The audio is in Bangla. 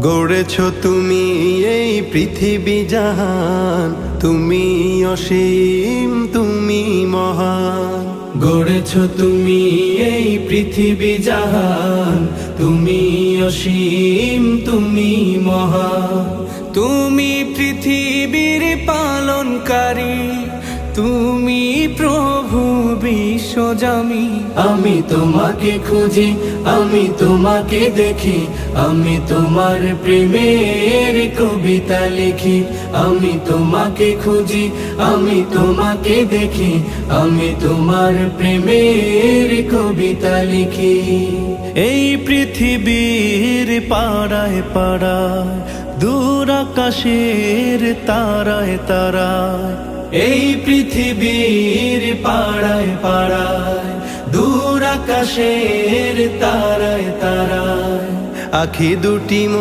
গড়েছ তুমি এই পৃথিবী জাহান, তুমি অসীম তুমি মহান। গড়েছ তুমি এই পৃথিবী জাহান, তুমি অসীম তুমি মহান। তুমি পৃথিবীর পালনকারী, তুমি প্রভু বিশ্বজামি। আমি তোমাকে খুঁজি, আমি তোমাকে দেখি, আমি তোমার প্রেমের কবিতা লিখি। আমি তোমাকে খুঁজি, আমি তোমাকে দেখি, আমি তোমার প্রেমের কবিতা লিখি। এই পৃথিবীর পাড়ায় পাড়ায়, দূর আকাশের তারায় তারায়। এই পৃথিবীর পাড়ায় পাড়ায়, দূর আকাশের তারায় তারায়। আখি দুটি